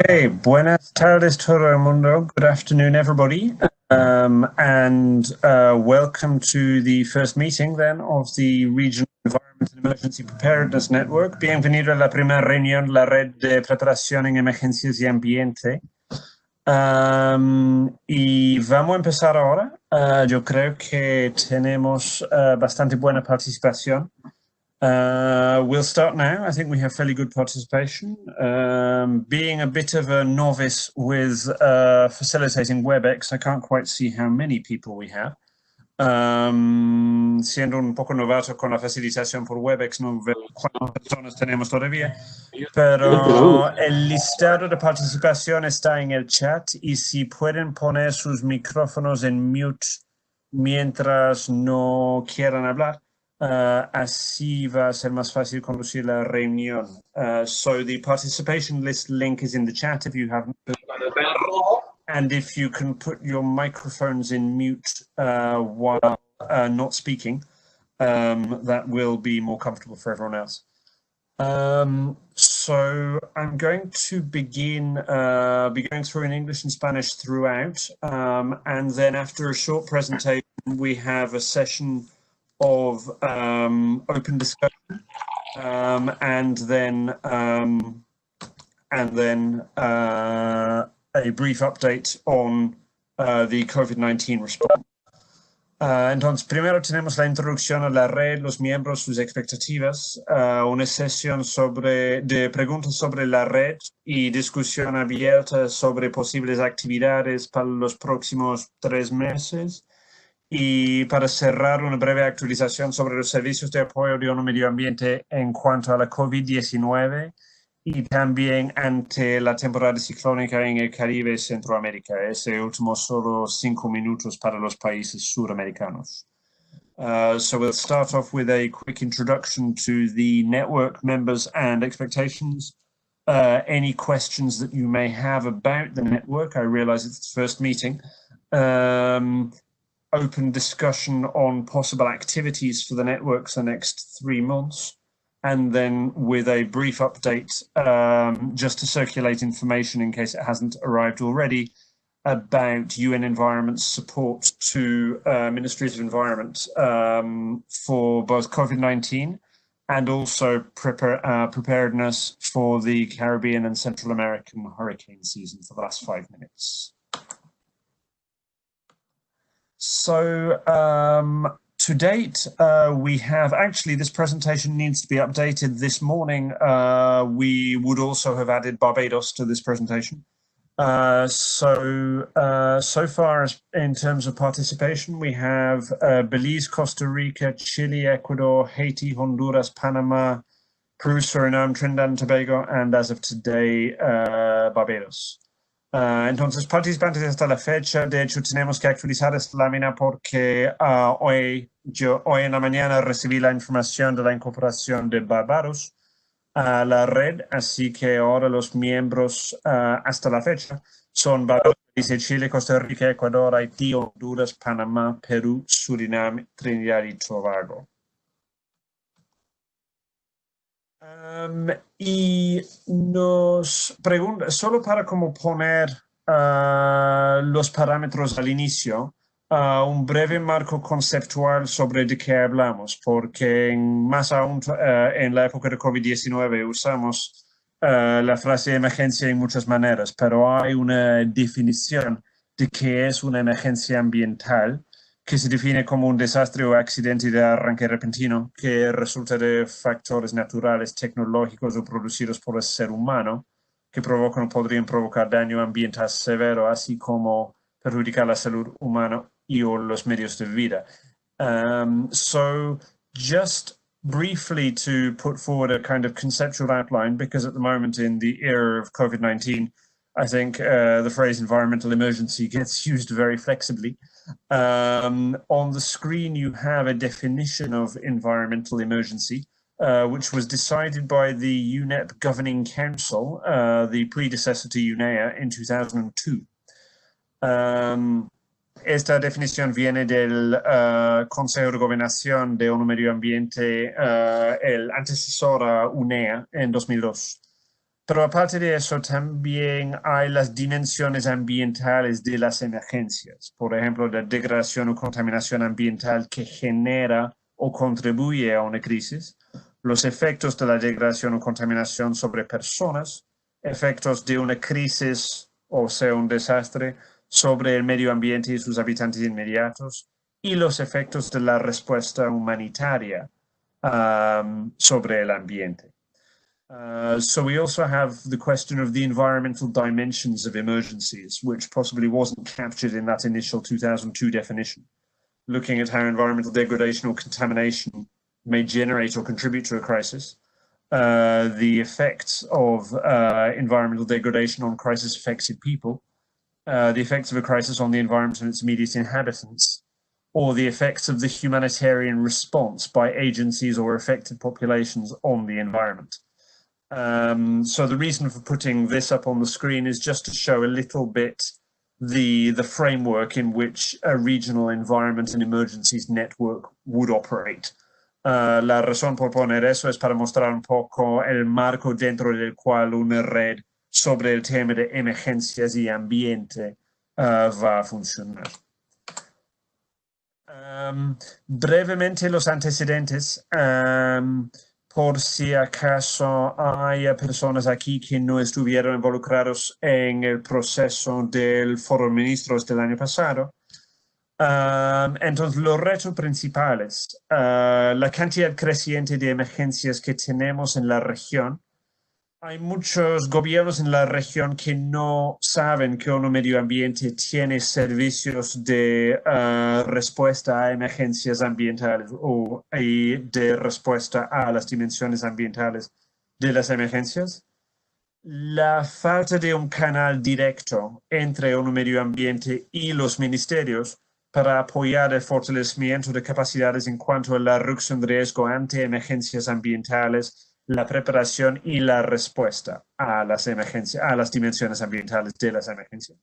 Okay, buenas tardes todo el mundo. Good afternoon, everybody. Welcome to the first meeting then of the Regional Environment and Emergency Preparedness Network. Bienvenido a la primera reunión de la red de preparación en emergencias y ambiente. Y vamos a empezar ahora. Yo creo que tenemos bastante buena participación. We'll start now. I think we have fairly good participation. Being a bit of a novice with facilitating WebEx, I can't quite see how many people we have. Siendo un poco novato con la facilitación por WebEx, no veo cuántas personas tenemos todavía, pero el listado de participación está en el chat y si pueden poner sus micrófonos en mute mientras no quieran hablar. Así va a ser más fácil conducir la reunión. So the participation list link is in the chat if you haven't. And if you can put your microphones in mute while not speaking, that will be more comfortable for everyone else. So I'm going to begin be going through in English and Spanish throughout. And then after a short presentation, we have a session of open discussion, and then a brief update on the COVID-19 response. Entonces, primero tenemos la introducción a la red, los miembros, sus expectativas, una sesión de preguntas sobre la red y discusión abierta sobre posibles actividades para los próximos 3 meses. Y para cerrar, una breve actualización sobre los servicios de apoyo de un medio ambiente en cuanto a la COVID-19 y también ante la temporada ciclónica en el Caribe y Centroamérica. Ese último solo 5 minutos para los países suramericanos. So we'll start off with a quick introduction to the network members and expectations. Any questions that you may have about the network? I realize it's the first meeting. Open discussion on possible activities for the networks the next 3 months, and then with a brief update, just to circulate information in case it hasn't arrived already, about UN Environment's support to Ministries of Environment for both COVID-19 and also preparedness for the Caribbean and Central American hurricane season for the last 5 minutes. So to date, we have actually, this presentation needs to be updated this morning. We would also have added Barbados to this presentation. So far in terms of participation, we have Belize, Costa Rica, Chile, Ecuador, Haiti, Honduras, Panama, Peru, Suriname, Trinidad and Tobago, and as of today, Barbados. Entonces, participantes hasta la fecha, de hecho, tenemos que actualizar esta lámina porque hoy en la mañana recibí la información de la incorporación de Barbados a la red, así que ahora los miembros hasta la fecha son Barbados, Chile, Costa Rica, Ecuador, Haití, Honduras, Panamá, Perú, Surinam, Trinidad y Tobago. Y nos pregunta, solo para como poner los parámetros al inicio, un breve marco conceptual sobre de qué hablamos, porque más aún en la época de COVID-19 usamos la frase emergencia en muchas maneras, pero hay una definición de qué es una emergencia ambiental que se define como un desastre o accidente de arranque repentino que resulta de factores naturales, tecnológicos o producidos por el ser humano que provocan o podrían provocar daño ambiental severo, así como perjudicar la salud humana y o los medios de vida. So just briefly to put forward a kind of conceptual outline, because at the moment in the era of COVID-19, I think the phrase environmental emergency gets used very flexibly. On the screen, you have a definition of environmental emergency, which was decided by the UNEP Governing Council, the predecessor to UNEA, in 2002. Esta definición viene del Consejo de Gobernación de un Medio Ambiente, el antecesor a UNEA, en 2002. Pero aparte de eso, también hay las dimensiones ambientales de las emergencias. Por ejemplo, la degradación o contaminación ambiental que genera o contribuye a una crisis, los efectos de la degradación o contaminación sobre personas, efectos de una crisis, o sea, un desastre, sobre el medio ambiente y sus habitantes inmediatos, y los efectos de la respuesta humanitaria sobre el ambiente. So we also have the question of the environmental dimensions of emergencies, which possibly wasn't captured in that initial 2002 definition, looking at how environmental degradation or contamination may generate or contribute to a crisis, the effects of environmental degradation on crisis-affected people, the effects of a crisis on the environment and its immediate inhabitants, or the effects of the humanitarian response by agencies or affected populations on the environment. So the reason for putting this up on the screen is just to show a little bit the framework in which a regional environment and emergencies network would operate. La razón por poner eso es para mostrar un poco el marco dentro del cual una red sobre el tema de emergencias y ambiente va a funcionar. Brevemente los antecedentes. Por si acaso hay personas aquí que no estuvieron involucrados en el proceso del Foro de Ministros del año pasado. Entonces, los retos principales, la cantidad creciente de emergencias que tenemos en la región. Hay muchos gobiernos en la región que no saben que un medio ambiente tiene servicios de respuesta a emergencias ambientales o de respuesta a las dimensiones ambientales de las emergencias. La falta de un canal directo entre un medio ambiente y los ministerios para apoyar el fortalecimiento de capacidades en cuanto a la reducción de riesgo ante emergencias ambientales, la preparación y la respuesta a las emergencias, a las dimensiones ambientales de las emergencias.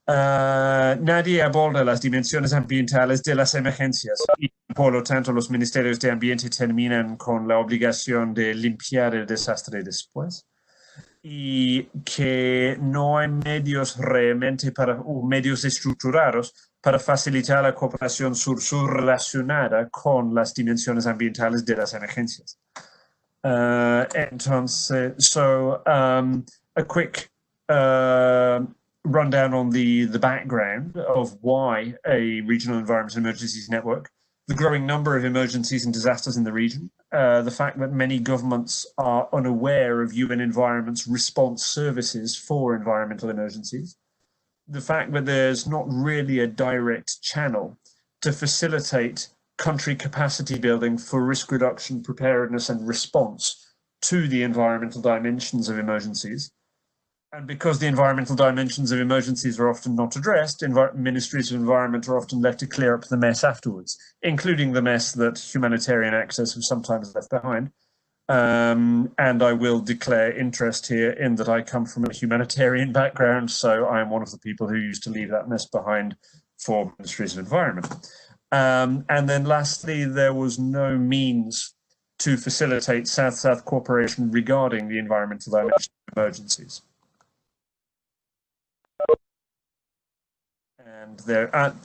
Nadie aborda las dimensiones ambientales de las emergencias y por lo tanto los ministerios de ambiente terminan con la obligación de limpiar el desastre después y que no hay medios realmente medios estructurados para facilitar la cooperación sur-sur relacionada con las dimensiones ambientales de las emergencias. Entonces, so a quick rundown on the background of why a regional environment and emergencies network, the growing number of emergencies and disasters in the region, the fact that many governments are unaware of UN Environment's response services for environmental emergencies, the fact that there's not really a direct channel to facilitate country capacity building for risk reduction, preparedness, and response to the environmental dimensions of emergencies. And because the environmental dimensions of emergencies are often not addressed, ministries of environment are often left to clear up the mess afterwards, including the mess that humanitarian actors have sometimes left behind. And I will declare interest here in that I come from a humanitarian background, so I am one of the people who used to leave that mess behind for ministries of environment. And then lastly, there was no means to facilitate South-South cooperation regarding the environmental dimension of emergencies.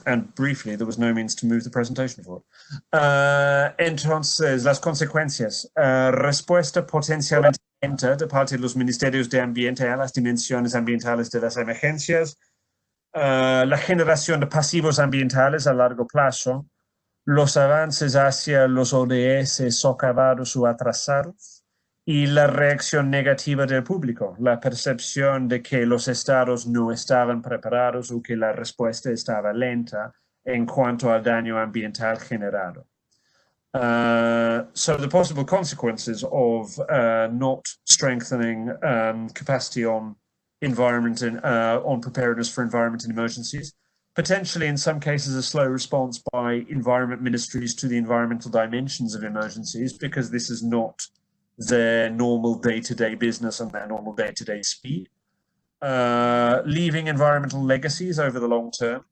And briefly, there was no means to move the presentation forward. Entonces, las consecuencias. Respuesta potencialmente lenta de parte de los ministerios de ambiente a las dimensiones ambientales de las emergencias. La generación de pasivos ambientales a largo plazo, los avances hacia los ODS socavados o atrasados y la reacción negativa del público, la percepción de que los estados no estaban preparados o que la respuesta estaba lenta en cuanto al daño ambiental generado. So the possible consequences of not strengthening capacity on environment and on preparedness for environment and emergencies, potentially in some cases a slow response by environment ministries to the environmental dimensions of emergencies, because this is not their normal day-to-day business and their normal day-to-day speed. Leaving environmental legacies over the long term,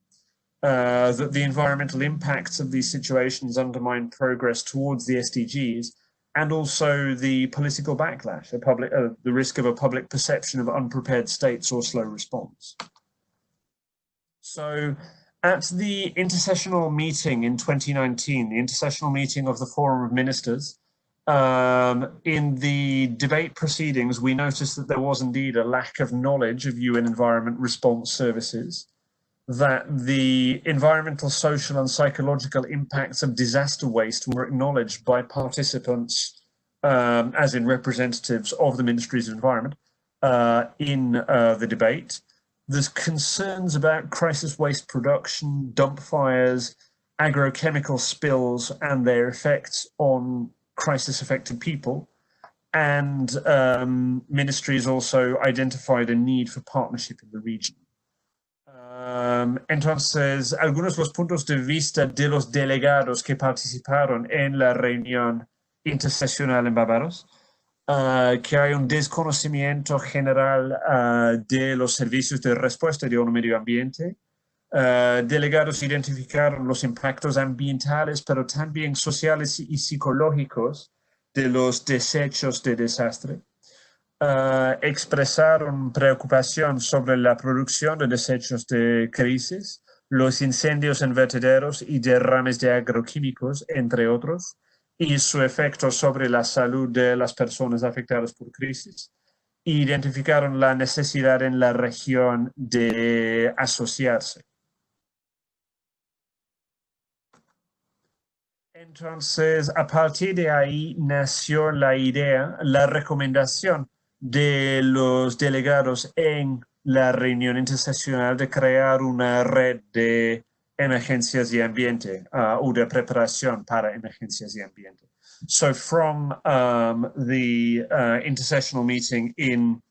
that the environmental impacts of these situations undermine progress towards the SDGs, and also the political backlash, the risk of a public perception of unprepared states or slow response. So at the intersessional meeting in 2019, the intersessional meeting of the Forum of Ministers, in the debate proceedings, we noticed that there was indeed a lack of knowledge of UN Environment Response Services, that the environmental, social, and psychological impacts of disaster waste were acknowledged by participants, as in representatives of the Ministries of Environment, in the debate. There's concerns about crisis waste production, dump fires, agrochemical spills, and their effects on crisis-affected people. And ministries also identified a need for partnership in the region. Entonces, algunos de los puntos de vista de los delegados que participaron en la reunión interseccional en Barbados, que hay un desconocimiento general de los servicios de respuesta de un medio ambiente. Delegados identificaron los impactos ambientales, pero también sociales y psicológicos de los desechos de desastre. Expresaron preocupación sobre la producción de desechos de crisis, los incendios en vertederos y derrames de agroquímicos, entre otros, y su efecto sobre la salud de las personas afectadas por crisis. Identificaron la necesidad en la región de asociarse. Entonces, a partir de ahí nació la idea, la recomendación de los delegados en la reunión interseccional de crear una red de emergencias y ambiente, o de preparación para emergencias y ambiente. So from the intersessional meeting in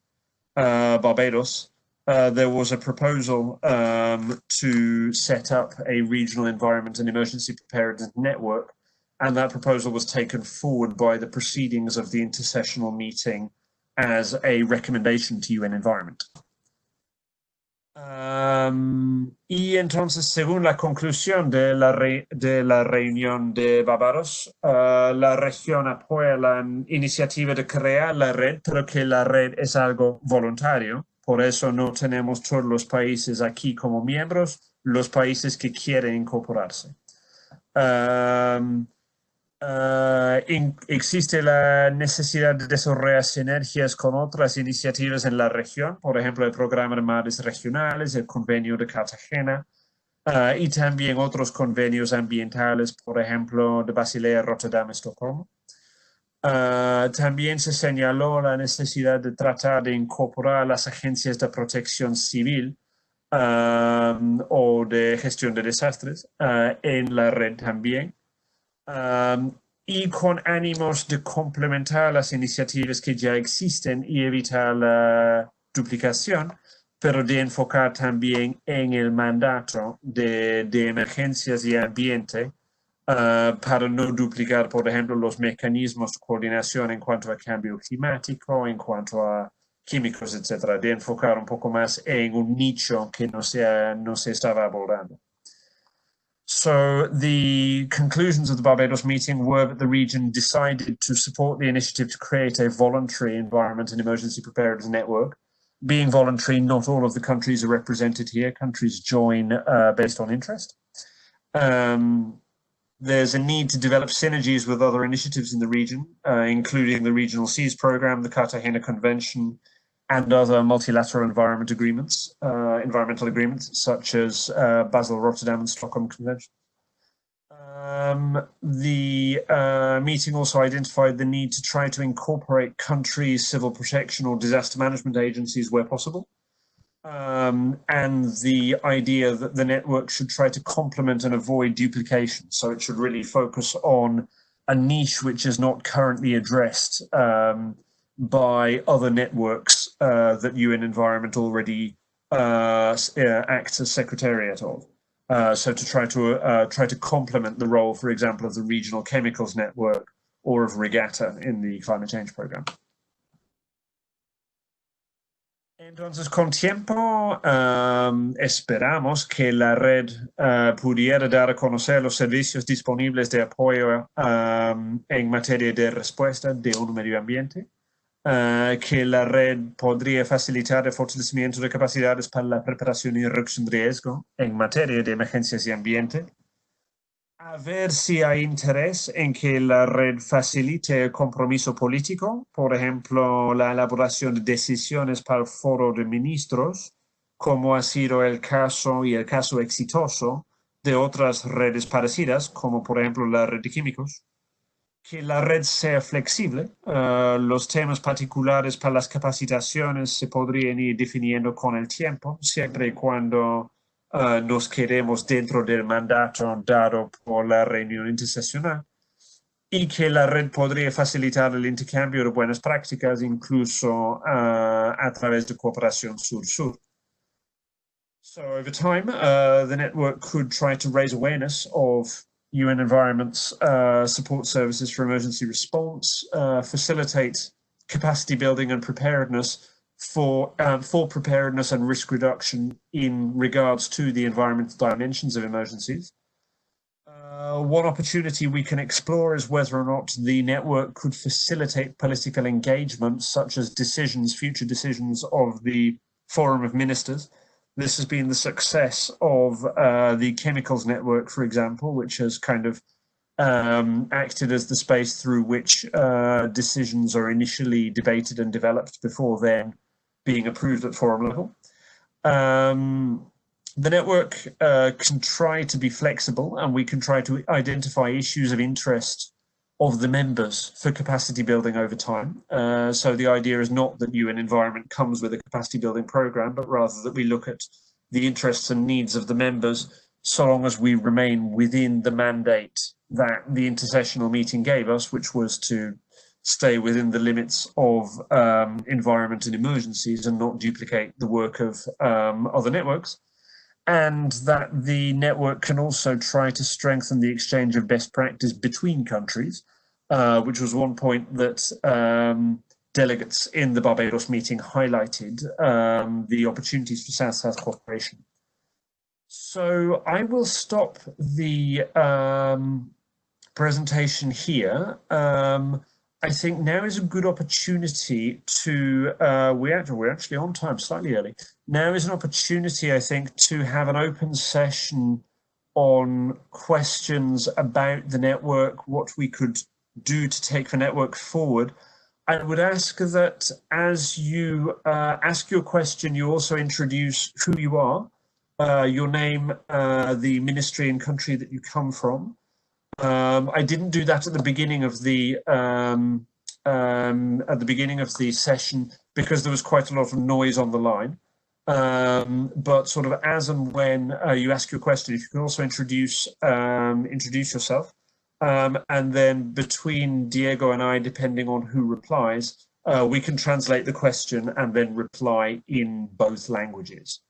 Barbados, there was a proposal to set up a regional environment and emergency preparedness network, and that proposal was taken forward by the proceedings of the intersessional meeting as a recommendation to UN Environment. Y entonces, según la conclusión de la reunión de Barbados, la región apoya la iniciativa de crear la red, pero que la red es algo voluntario. Por eso no tenemos todos los países aquí como miembros, los países que quieren incorporarse. Existe la necesidad de desarrollar sinergias con otras iniciativas en la región, por ejemplo, el programa de mares regionales, el convenio de Cartagena, y también otros convenios ambientales, por ejemplo, de Basilea, Rotterdam, Estocolmo. También se señaló la necesidad de tratar de incorporar las agencias de protección civil o de gestión de desastres en la red también. Y con ánimos de complementar las iniciativas que ya existen y evitar la duplicación, pero de enfocar también en el mandato de emergencias y ambiente para no duplicar, por ejemplo, los mecanismos de coordinación en cuanto a cambio climático, en cuanto a químicos, etcétera, de enfocar un poco más en un nicho que no se estaba abordando. So the conclusions of the Barbados meeting were that the region decided to support the initiative to create a voluntary environment and emergency preparedness network. Being voluntary, not all of the countries are represented here. Countries join based on interest. There's a need to develop synergies with other initiatives in the region, including the Regional Seas Programme, the Cartagena Convention, and other multilateral environmental agreements, such as Basel, Rotterdam, and Stockholm Convention. The meeting also identified the need to try to incorporate countries' civil protection or disaster management agencies where possible, and the idea that the network should try to complement and avoid duplication. So it should really focus on a niche which is not currently addressed by other networks that UN Environment already acts as secretariat of. So to try to complement the role, for example, of the Regional Chemicals Network or of Regatta in the climate change program. Entonces, con tiempo, esperamos que la red pudiera dar a conocer los servicios disponibles de apoyo en materia de respuesta de un medio ambiente, que la red podría facilitar el fortalecimiento de capacidades para la preparación y reducción de riesgo en materia de emergencias y ambiente. A ver si hay interés en que la red facilite el compromiso político, por ejemplo, la elaboración de decisiones para el foro de ministros, como ha sido el caso y el caso exitoso de otras redes parecidas, como por ejemplo la red de químicos. Que la red sea flexible. Los temas particulares para las capacitaciones se podrían ir definiendo con el tiempo, siempre y cuando nos quedemos dentro del mandato dado por la reunión interseccional, y que la red podría facilitar el intercambio de buenas prácticas, incluso a través de cooperación sur-sur. So over time, the network could try to raise awareness of UN environment's support services for emergency response, facilitate capacity building and preparedness for preparedness and risk reduction in regards to the environmental dimensions of emergencies. One opportunity we can explore is whether or not the network could facilitate political engagement, such as future decisions of the Forum of Ministers. This has been the success of the chemicals network, for example, which has kind of acted as the space through which decisions are initially debated and developed before then being approved at forum level. The network can try to be flexible, and we can try to identify issues of interest of the members for capacity building over time. So the idea is not that UN Environment comes with a capacity building program, but rather that we look at the interests and needs of the members, so long as we remain within the mandate that the intersessional meeting gave us, which was to stay within the limits of environment and emergencies and not duplicate the work of other networks. And that the network can also try to strengthen the exchange of best practice between countries, which was one point that delegates in the Barbados meeting highlighted, the opportunities for South-South cooperation. So I will stop the presentation here. I think now is a good opportunity to, we're actually on time, slightly early. Now is an opportunity, I think, to have an open session on questions about the network, what we could do to take the network forward. I would ask that as you ask your question, you also introduce who you are, your name, the ministry and country that you come from. I didn't do that at the beginning of the session because there was quite a lot of noise on the line. But sort of as and when you ask your question, if you can also introduce yourself, and then between Diego and I, depending on who replies, we can translate the question and then reply in both languages.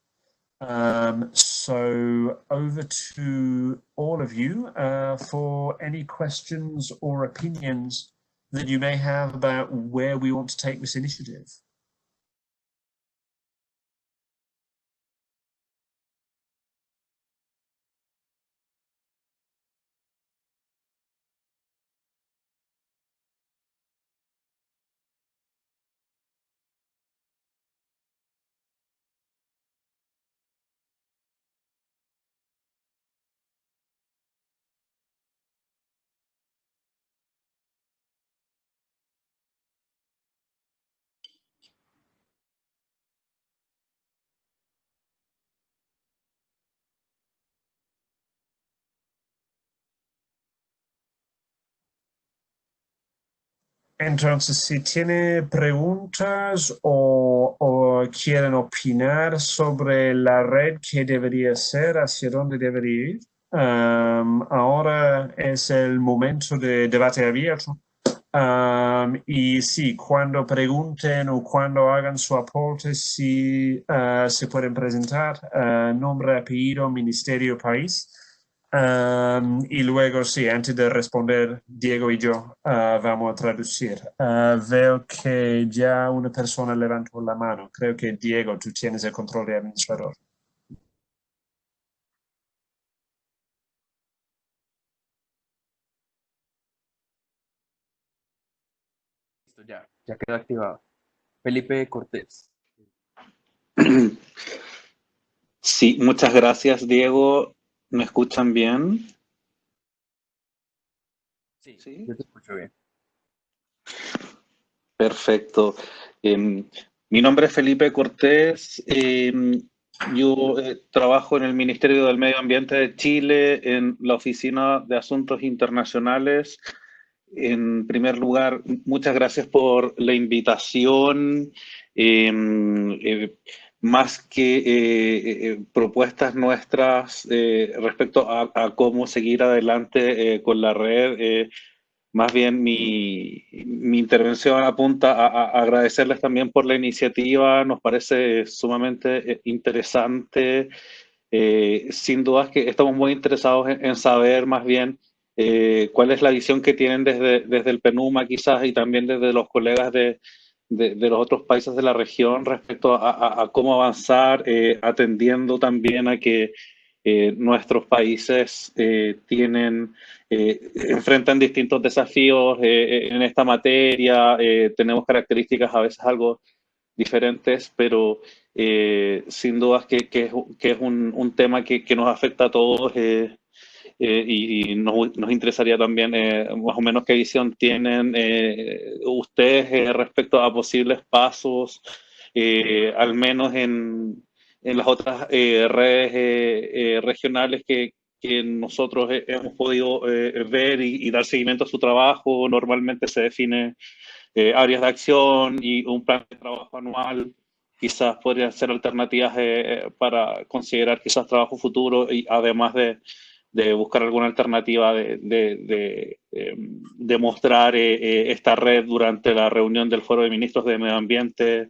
So over to all of you for any questions or opinions that you may have about where we want to take this initiative. Entonces, si tiene preguntas o quieren opinar sobre la red, qué debería ser, hacia dónde debería ir, ahora es el momento de debate abierto. Y sí, cuando pregunten o cuando hagan su aporte, sí, se pueden presentar nombre, apellido, ministerio, país. Y luego, sí, antes de responder, Diego y yo vamos a traducir. Veo que ya una persona levantó la mano. Creo que Diego, tú tienes el control de administrador. Listo, ya quedó activado. Felipe Cortés. Sí, muchas gracias, Diego. ¿Me escuchan bien? Sí, Sí. yo te escucho bien. Perfecto. Mi nombre es Felipe Cortés. Yo trabajo en el Ministerio del Medio Ambiente de Chile, en la Oficina de Asuntos Internacionales. En primer lugar, muchas gracias por la invitación. Eh, Más que propuestas nuestras respecto a cómo seguir adelante con la red, más bien mi intervención apunta a agradecerles también por la iniciativa. Nos parece sumamente interesante. Sin dudas que estamos muy interesados en saber más bien cuál es la visión que tienen desde el PENUMA quizás y también desde los colegas de los otros países de la región respecto a cómo avanzar, atendiendo también a que nuestros países enfrentan distintos desafíos en esta materia, tenemos características a veces algo diferentes, pero sin dudas que es un tema que nos afecta a todos y nos interesaría también más o menos qué visión tienen ustedes respecto a posibles pasos, al menos en las otras redes regionales que nosotros hemos podido ver y dar seguimiento a su trabajo. Normalmente se define áreas de acción y un plan de trabajo anual. Quizás podrían ser alternativas para considerar quizás trabajo futuro y además de buscar alguna alternativa de mostrar esta red durante la reunión del Foro de Ministros de Medio Ambiente.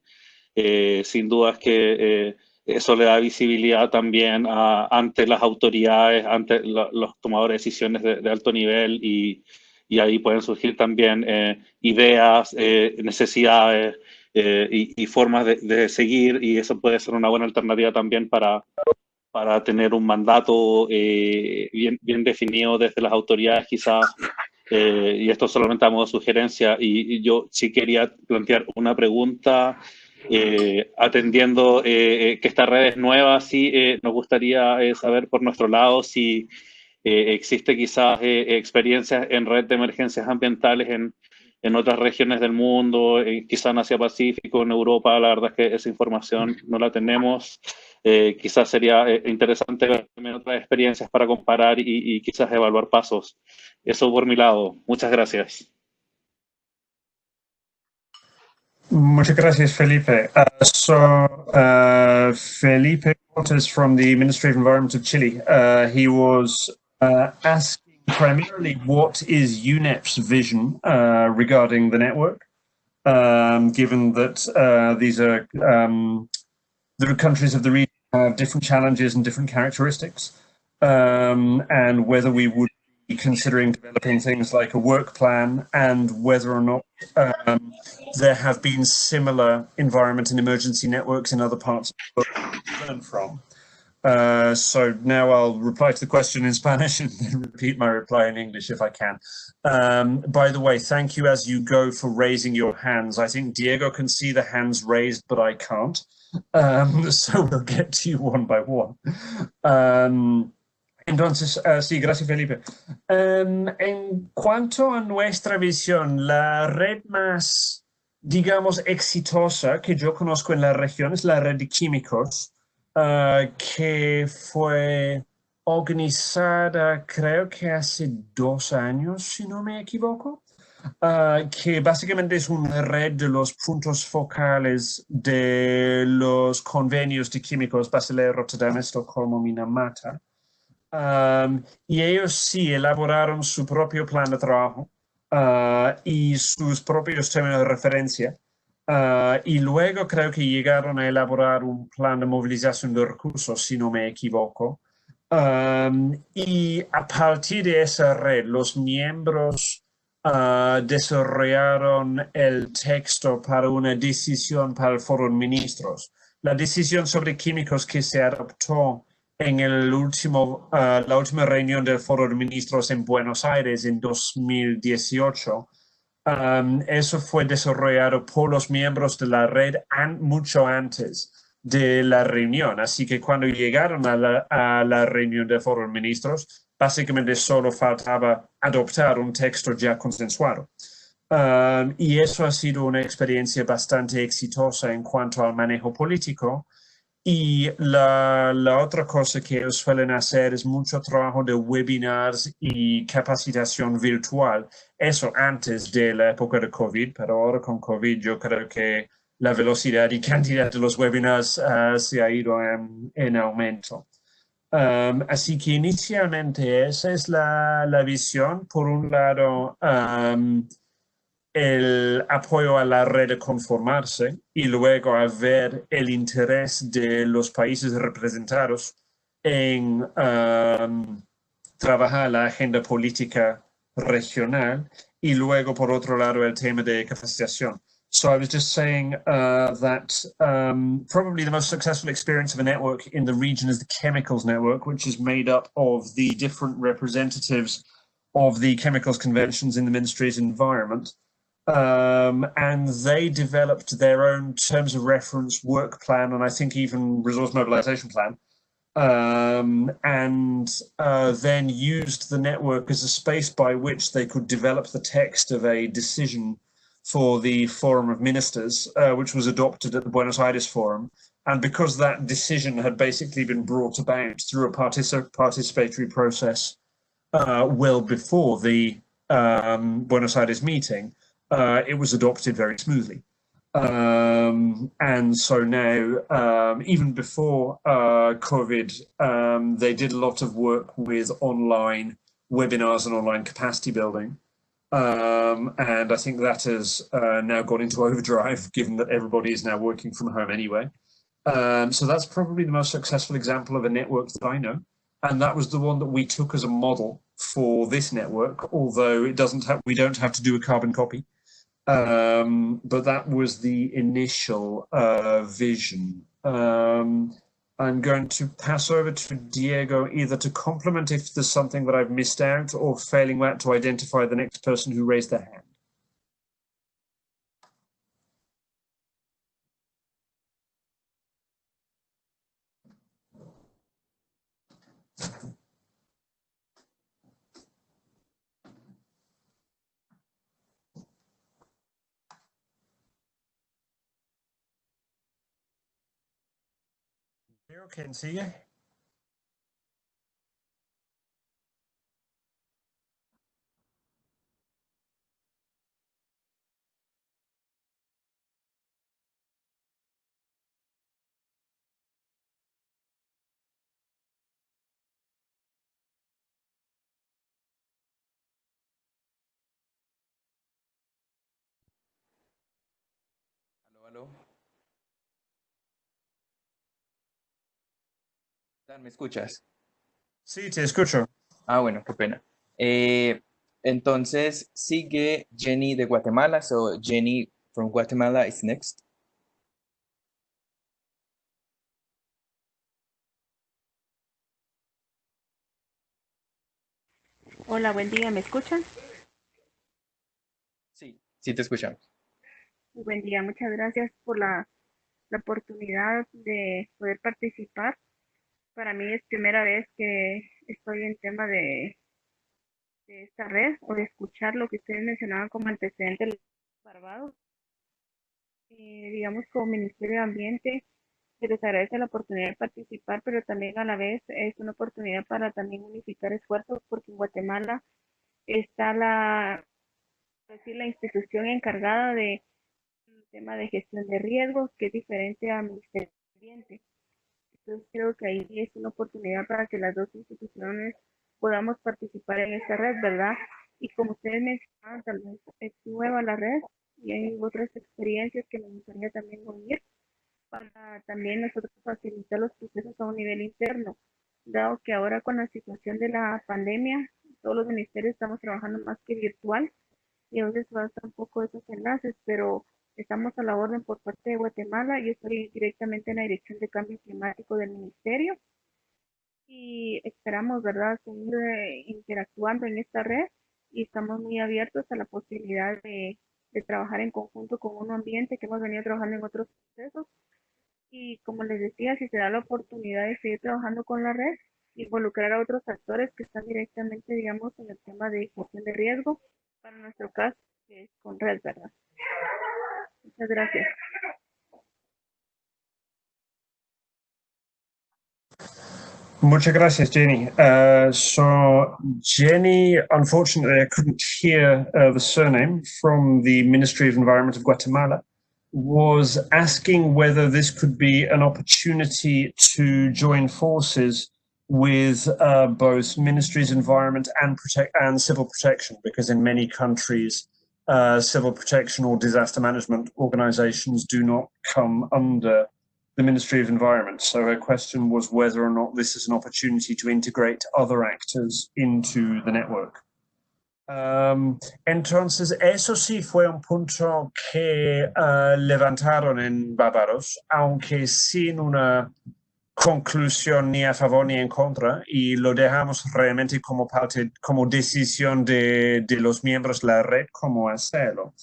Sin duda es que eso le da visibilidad también ante las autoridades, ante los tomadores de decisiones de alto nivel y ahí pueden surgir también ideas, necesidades y formas de seguir y eso puede ser una buena alternativa también para tener un mandato bien definido desde las autoridades quizás. Y esto solamente a modo de sugerencia. Y yo sí quería plantear una pregunta, atendiendo que esta red es nueva, sí nos gustaría saber por nuestro lado si existe quizás experiencias en red de emergencias ambientales en otras regiones del mundo, quizás en Asia Pacífico, en Europa. La verdad es que esa información no la tenemos. Quizás sería interesante ver también otras experiencias para comparar y quizás evaluar pasos. Eso por mi lado. Muchas gracias. Muchas gracias, Felipe. Felipe Cortes from the Ministry of Environment of Chile. He was asking primarily what is UNEP's vision regarding the network, given that the countries of the region have different challenges and different characteristics, and whether we would be considering developing things like a work plan and whether or not there have been similar environment and emergency networks in other parts of the world to learn from. So now I'll reply to the question in Spanish and then repeat my reply in English if I can. By the way, thank you as you go for raising your hands. I think Diego can see the hands raised, but I can't. So we'll get to you one by one. Entonces, sí, gracias, Felipe. En cuanto a nuestra visión, la red más, digamos, exitosa que yo conozco en la región es la red de químicos, que fue organizada, creo que hace 2 años, si no me equivoco. Que básicamente es una red de los puntos focales de los convenios de químicos Basilea, Rotterdam, Estocolmo, Minamata. Y ellos sí elaboraron su propio plan de trabajo y sus propios términos de referencia. Y luego creo que llegaron a elaborar un plan de movilización de recursos, si no me equivoco. Y a partir de esa red, los miembros desarrollaron el texto para una decisión para el Foro de Ministros. La decisión sobre químicos que se adoptó en la última reunión del Foro de Ministros en Buenos Aires en 2018. Eso fue desarrollado por los miembros de la red mucho antes de la reunión. Así que cuando llegaron a la reunión del Foro de Ministros, básicamente solo faltaba adoptar un texto ya consensuado. Y eso ha sido una experiencia bastante exitosa en cuanto al manejo político. Y la otra cosa que ellos suelen hacer es mucho trabajo de webinars y capacitación virtual. Eso antes de la época de COVID, pero ahora con COVID yo creo que la velocidad y cantidad de los webinars se ha ido en aumento. Así que inicialmente esa es la visión. Por un lado, el apoyo a la red de conformarse y luego a ver el interés de los países representados en trabajar la agenda política regional y luego, por otro lado, el tema de capacitación. So I was just saying that probably the most successful experience of a network in the region is the chemicals network, which is made up of the different representatives of the chemicals conventions in the Ministry's environment. And they developed their own terms of reference work plan, and I think even resource mobilization plan, and then used the network as a space by which they could develop the text of a decision for the Forum of Ministers, which was adopted at the Buenos Aires Forum. And because that decision had basically been brought about through a participatory process well before the Buenos Aires meeting, it was adopted very smoothly. And so now, even before COVID, they did a lot of work with online webinars and online capacity building. And I think that has now gone into overdrive, given that everybody is now working from home anyway. So that's probably the most successful example of a network that I know. And that was the one that we took as a model for this network, although we don't have to do a carbon copy. But that was the initial vision. I'm going to pass over to Diego either to complement if there's something that I've missed out, or failing that, to identify the next person who raised their hand. ¿Quién sigue? Aló, aló. ¿Me escuchas? Sí, te escucho. Ah, bueno, qué pena. Entonces sigue Jenny de Guatemala. So Jenny from Guatemala is next. Hola, buen día, ¿me escuchan? Sí, sí te escuchamos. Buen día, muchas gracias por la oportunidad de poder participar. Para mí es primera vez que estoy en tema de esta red o de escuchar lo que ustedes mencionaban como antecedente de los Barbados. Digamos, como Ministerio de Ambiente, se les agradece la oportunidad de participar, pero también a la vez es una oportunidad para también unificar esfuerzos, porque en Guatemala está la institución encargada de tema de gestión de riesgos, que es diferente al Ministerio del Ambiente. Entonces creo que ahí es una oportunidad para que las dos instituciones podamos participar en esta red, ¿verdad? Y como ustedes mencionaban, tal vez es nueva la red y hay otras experiencias que me gustaría también unir para también nosotros facilitar los procesos a un nivel interno. dado que ahora con la situación de la pandemia, todos los ministerios estamos trabajando más que virtual y a veces falta un poco esos enlaces, pero estamos a la orden por parte de Guatemala. Yo estoy directamente en la Dirección de Cambio Climático del Ministerio y esperamos, ¿verdad?, seguir interactuando en esta red y estamos muy abiertos a la posibilidad de trabajar en conjunto con un ambiente que hemos venido trabajando en otros procesos. Y como les decía, si se da la oportunidad de seguir trabajando con la red, involucrar a otros actores que están directamente, digamos, en el tema de gestión de riesgo, para nuestro caso, que es con red, ¿verdad? Muchas gracias. Muchas gracias, Jenny. So Jenny, unfortunately, I couldn't hear the surname from the Ministry of Environment of Guatemala, was asking whether this could be an opportunity to join forces with both ministries, environment and civil protection, because in many countries, civil protection or disaster management organizations do not come under the Ministry of Environment. So her question was whether or not this is an opportunity to integrate other actors into the network. Entonces, eso sí fue un punto que levantaron en Barbados, aunque sin una conclusión ni a favor ni en contra, y lo dejamos realmente como parte, como decisión de los miembros de la red, cómo hacerlo.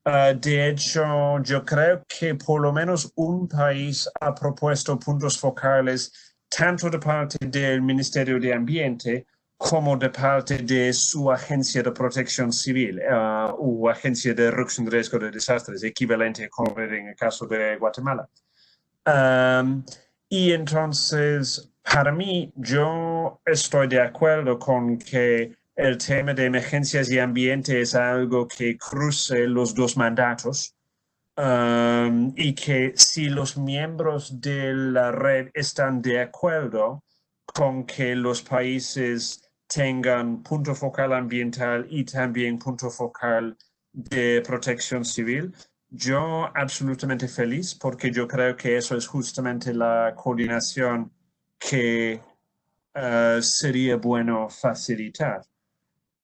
De hecho, yo creo que por lo menos un país ha propuesto puntos focales tanto de parte del Ministerio de Ambiente como de parte de su agencia de protección civil o agencia de reducción de riesgo de desastres, equivalente como en el caso de Guatemala. Y entonces, para mí, yo estoy de acuerdo con que el tema de emergencias y ambiente es algo que cruce los dos mandatos y que si los miembros de la red están de acuerdo con que los países tengan punto focal ambiental y también punto focal de protección civil, yo absolutamente feliz porque yo creo que eso es justamente la coordinación que sería bueno facilitar.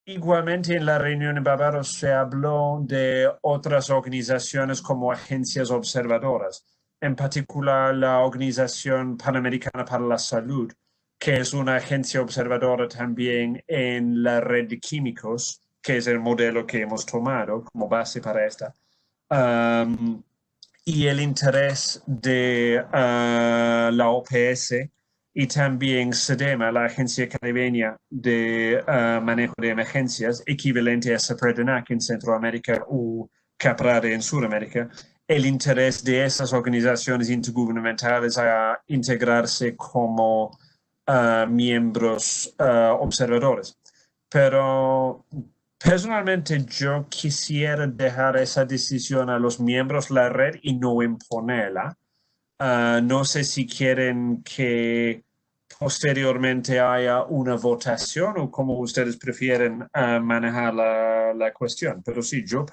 Igualmente en la reunión en Barbados se habló de otras organizaciones como agencias observadoras, en particular la Organización Panamericana para la Salud, que es una agencia observadora también en la red de químicos, que es el modelo que hemos tomado como base para esta. Y el interés de la OPS y también SEDEMA, la Agencia Caribeña de Manejo de Emergencias, equivalente a Preparedness en Centroamérica o CAPRADE en Sudamérica, el interés de esas organizaciones intergubernamentales a integrarse como miembros observadores. Pero personalmente yo quisiera dejar esa decisión a los miembros de la red y no imponerla. No sé si quieren que posteriormente haya una votación o como ustedes prefieren manejar la cuestión. Pero sí, yo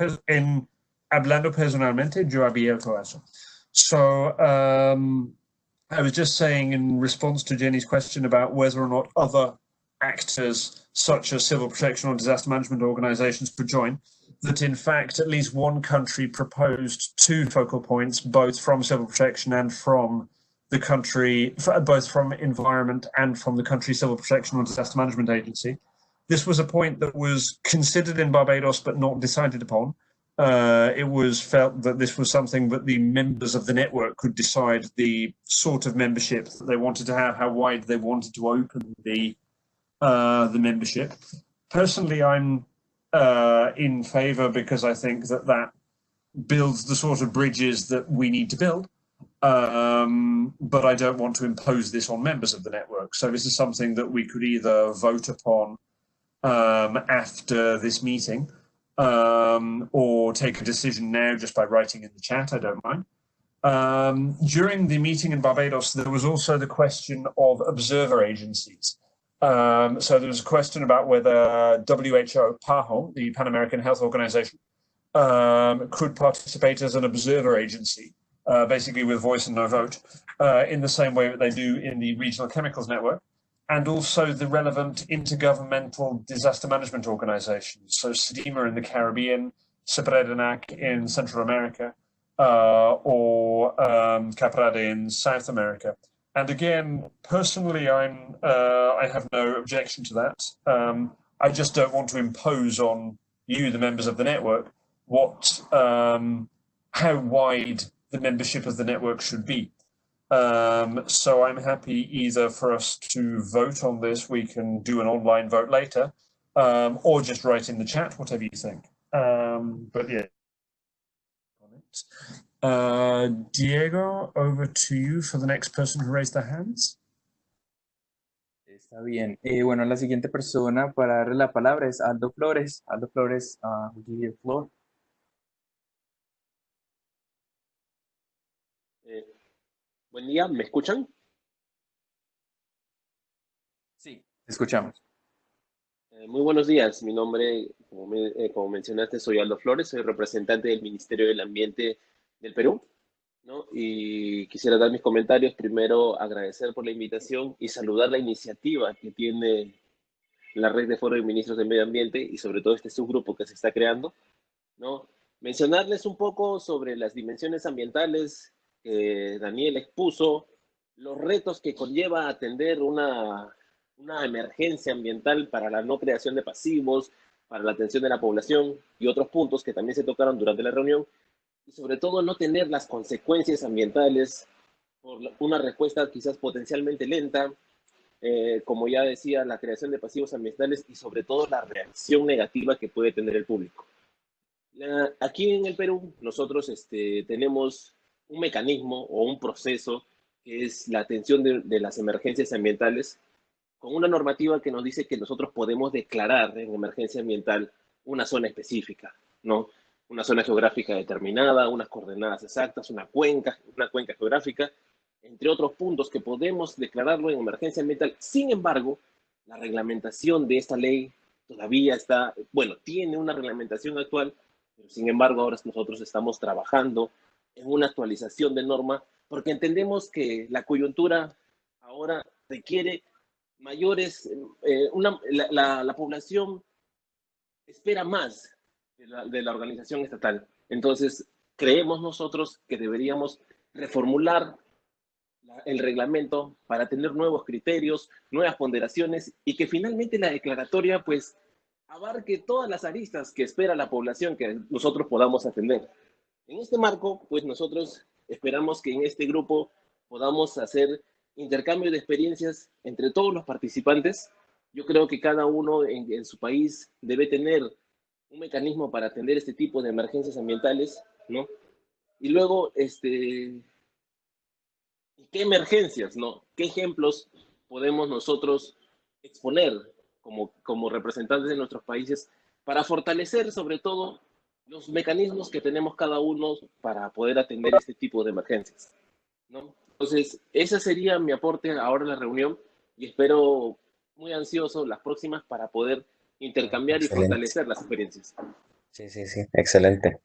hablando personalmente, yo abierto a eso. So, I was just saying in response to Jenny's question about whether or not other actors, such as civil protection or disaster management organizations, could join, that in fact at least one country proposed 2 focal points, both from civil protection and from the country, both from environment and from the country civil protection or disaster management agency. This was a point that was considered in Barbados but not decided upon. It was felt that this was something that the members of the network could decide the sort of membership that they wanted to have, how wide they wanted to open the membership. Personally, I'm in favor because I think that builds the sort of bridges that we need to build. But I don't want to impose this on members of the network. So this is something that we could either vote upon after this meeting or take a decision now just by writing in the chat. I don't mind. During the meeting in Barbados, there was also the question of observer agencies. So there was a question about whether WHO, PAHO, the Pan American Health Organization, could participate as an observer agency, basically with voice and no vote, in the same way that they do in the Regional Chemicals Network. and also the relevant intergovernmental disaster management organizations. So SEDIMA in the Caribbean, Preparedness in Central America, or CAPRADE in South America. And again, personally, I have no objection to that. I just don't want to impose on you, the members of the network, how wide the membership of the network should be. So I'm happy either for us to vote on this, we can do an online vote later, or just write in the chat, whatever you think. But yeah. Diego, over to you for the next person who raised their hands. Está bien. Bueno, la siguiente persona para darle la palabra es Aldo Flores. Aldo Flores, we'll give you the floor. Buen día, ¿me escuchan? Sí, te escuchamos. Muy buenos días, mi nombre, como mencionaste, soy Aldo Flores, soy representante del Ministerio del Ambiente del Perú, ¿no? Y quisiera dar mis comentarios. Primero, agradecer por la invitación y saludar la iniciativa que tiene la Red de Foro de Ministros del Medio Ambiente y sobre todo este subgrupo que se está creando, ¿no? Mencionarles un poco sobre las dimensiones ambientales que Daniel expuso, los retos que conlleva atender una emergencia ambiental para la no creación de pasivos, para la atención de la población y otros puntos que también se tocaron durante la reunión, y sobre todo no tener las consecuencias ambientales por una respuesta quizás potencialmente lenta, como ya decía, la creación de pasivos ambientales y sobre todo la reacción negativa que puede tener el público. Aquí en el Perú nosotros tenemos un mecanismo o un proceso que es la atención de las emergencias ambientales, con una normativa que nos dice que nosotros podemos declarar en emergencia ambiental una zona específica, ¿no? Una zona geográfica determinada, unas coordenadas exactas, una cuenca geográfica, entre otros puntos que podemos declararlo en emergencia ambiental. Sin embargo, la reglamentación de esta ley todavía está, bueno, tiene una reglamentación actual, pero sin embargo ahora nosotros estamos trabajando en una actualización de norma porque entendemos que la coyuntura ahora requiere mayores, la población espera más de la organización estatal. Entonces, creemos nosotros que deberíamos reformular el reglamento para tener nuevos criterios, nuevas ponderaciones y que finalmente la declaratoria pues abarque todas las aristas que espera la población que nosotros podamos atender. En este marco, pues nosotros esperamos que en este grupo podamos hacer intercambio de experiencias entre todos los participantes. Yo creo que cada uno en su país debe tener un mecanismo para atender este tipo de emergencias ambientales, ¿no? Y luego, ¿qué emergencias, no? ¿Qué ejemplos podemos nosotros exponer como representantes de nuestros países para fortalecer sobre todo los mecanismos que tenemos cada uno para poder atender este tipo de emergencias, ¿no? Entonces, ese sería mi aporte ahora en la reunión y espero muy ansioso las próximas para poder intercambiar y fortalecer las experiencias. Sí, excelente.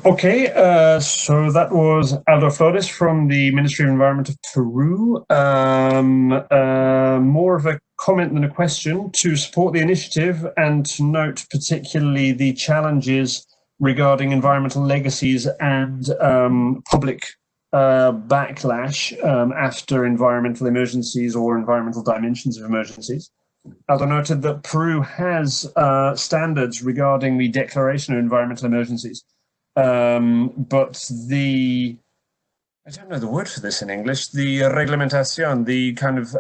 Okay, so that was Aldo Flores from the Ministry of Environment of Peru. More of a comment than a question to support the initiative and to note particularly the challenges regarding environmental legacies and public backlash after environmental emergencies or environmental dimensions of emergencies. Aldo noted that Peru has standards regarding the declaration of environmental emergencies. But I don't know the word for this in English, the reglamentación, the kind of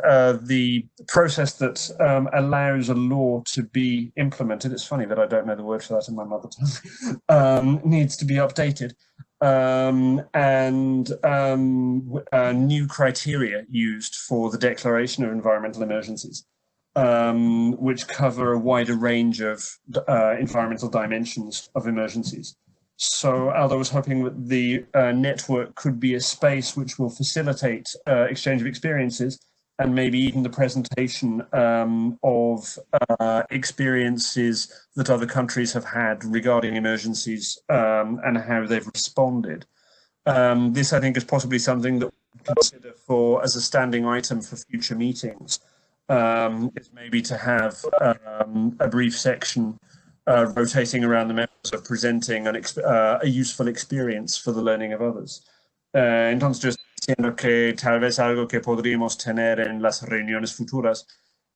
the process that allows a law to be implemented. It's funny that I don't know the word for that in my mother tongue. Needs to be updated. And new criteria used for the declaration of environmental emergencies, which cover a wider range of environmental dimensions of emergencies. So Aldo was hoping that the network could be a space which will facilitate exchange of experiences and maybe even the presentation of experiences that other countries have had regarding emergencies and how they've responded. This, I think, is possibly something that consider as a standing item for future meetings is maybe to have a brief section rotating around the members of presenting a useful experience for the learning of others. Entonces, yo estoy diciendo que tal vez algo que podríamos tener en las reuniones futuras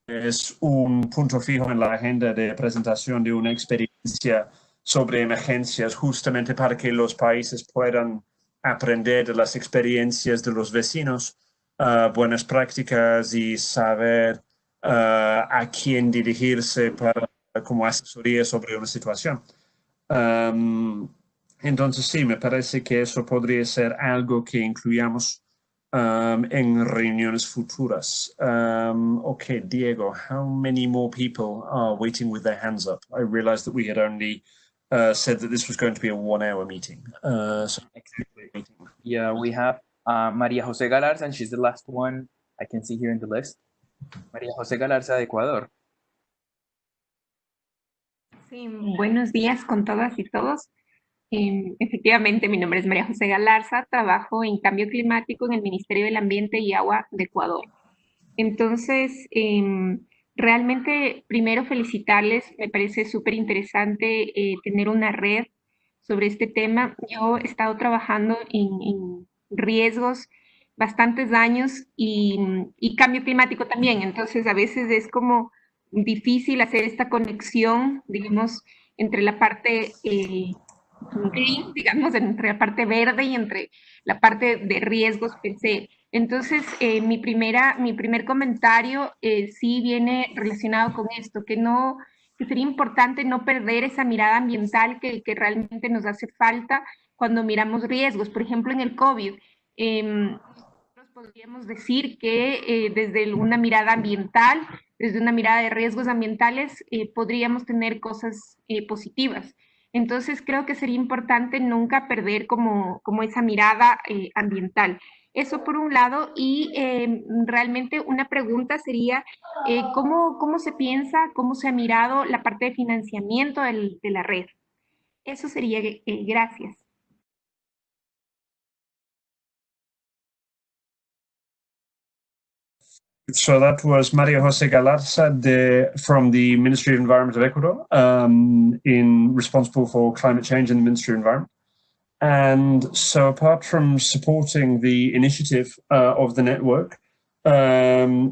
es un punto fijo en la agenda de presentación de una experiencia sobre emergencias, justamente para que los países puedan aprender de las experiencias de los vecinos, buenas prácticas y saber a quién dirigirse como asesoría sobre una situación. Entonces sí, me parece que eso podría ser algo que incluyamos en reuniones futuras. Okay, Diego, how many more people are waiting with their hands up? I realized that we had only said that this was going to be a 1-hour meeting. Yeah, we have María José Galarza, and she's the last one I can see here in the list. María José Galarza de Ecuador. Sí, buenos días con todas y todos. Efectivamente, mi nombre es María José Galarza, trabajo en cambio climático en el Ministerio del Ambiente y Agua de Ecuador. Entonces, realmente, primero felicitarles, me parece súper interesante tener una red sobre este tema. Yo he estado trabajando en riesgos bastantes años y cambio climático también, entonces a veces es como difícil hacer esta conexión, digamos, entre la parte green, digamos, entre la parte verde y entre la parte de riesgos pensé. Entonces, mi primer comentario sí viene relacionado con esto, que sería importante no perder esa mirada ambiental que realmente nos hace falta cuando miramos riesgos. Por ejemplo, en el COVID, nosotros podríamos decir que desde una mirada ambiental, desde una mirada de riesgos ambientales, podríamos tener cosas positivas. Entonces, creo que sería importante nunca perder como esa mirada ambiental. Eso por un lado, y realmente una pregunta sería, ¿cómo se piensa, cómo se ha mirado la parte de financiamiento de la red? Eso sería, gracias. So that was Maria Jose Galarza from the Ministry of Environment of Ecuador, responsible for climate change in the Ministry of Environment. And so apart from supporting the initiative of the network,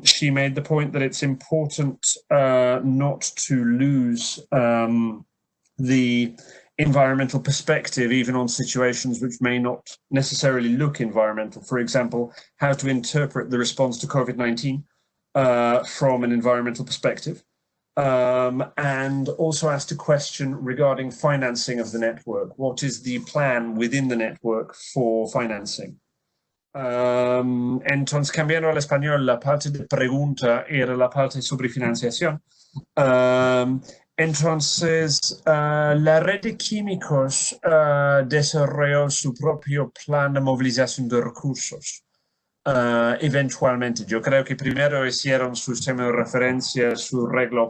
she made the point that it's important not to lose the environmental perspective, even on situations which may not necessarily look environmental. For example, how to interpret the response to COVID-19 from an environmental perspective. And also asked a question regarding financing of the network. What is the plan within the network for financing? Entonces, cambiando al español, la parte de pregunta era la parte sobre financiación. Entonces, la red de químicos desarrolló su propio plan de movilización de recursos. Eventualmente, yo creo que primero hicieron su sistema de referencia, su regla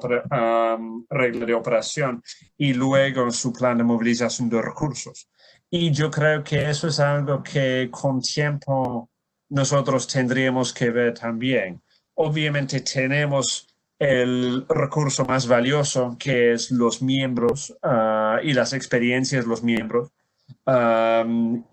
de operación y luego su plan de movilización de recursos. Y yo creo que eso es algo que con tiempo nosotros tendríamos que ver también. Obviamente tenemos el recurso más valioso, que es los miembros y las experiencias de los miembros.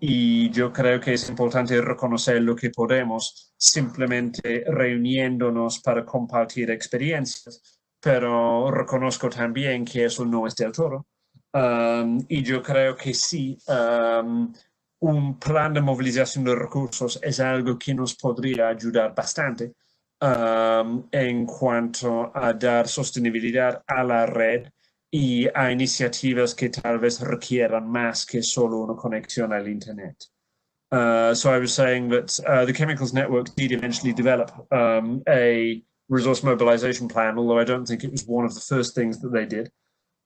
Y yo creo que es importante reconocer lo que podemos simplemente reuniéndonos para compartir experiencias, pero reconozco también que eso no es del todo. Y yo creo que sí, un plan de movilización de recursos es algo que nos podría ayudar bastante en cuanto a dar sostenibilidad a la red y a iniciativas que tal vez requieran más que solo una conexión al Internet. So I was saying that the Chemicals Network did eventually develop a resource mobilization plan, although I don't think it was one of the first things that they did.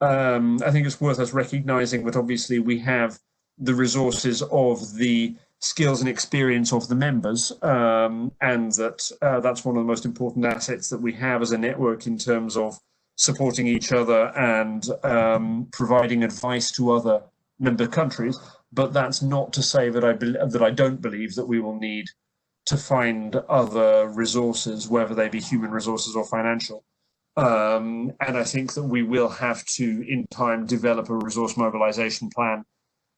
I think it's worth us recognizing that obviously we have the resources of the skills and experience of the members, and that that's one of the most important assets that we have as a network in terms of supporting each other and providing advice to other member countries. But that's not to say that I don't believe that we will need to find other resources, whether they be human resources or financial. And I think that we will have to, in time, develop a resource mobilization plan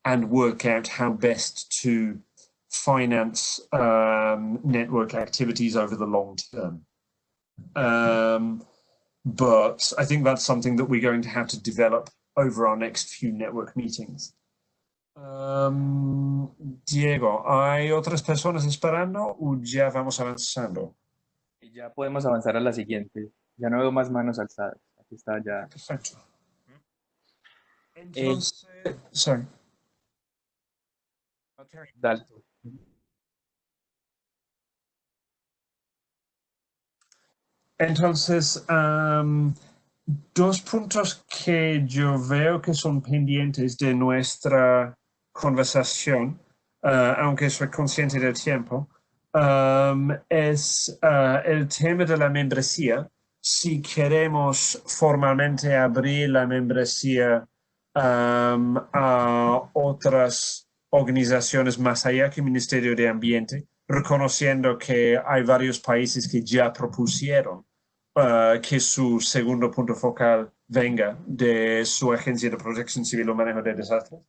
and work out how best to finance network activities over the long term. But I think that's something that we're going to have to develop over our next few network meetings. Diego, ¿hay otras personas esperando o ya vamos avanzando? Y ya podemos avanzar a la siguiente. Ya no veo más manos alzadas. Aquí está ya. Perfecto. Entonces, sorry. Dale. Entonces, dos puntos que yo veo que son pendientes de nuestra conversación, aunque soy consciente del tiempo, es el tema de la membresía. Si queremos formalmente abrir la membresía a otras organizaciones más allá que el Ministerio de Ambiente, reconociendo que hay varios países que ya propusieron que su segundo punto focal venga de su Agencia de Protección Civil o Manejo de Desastres.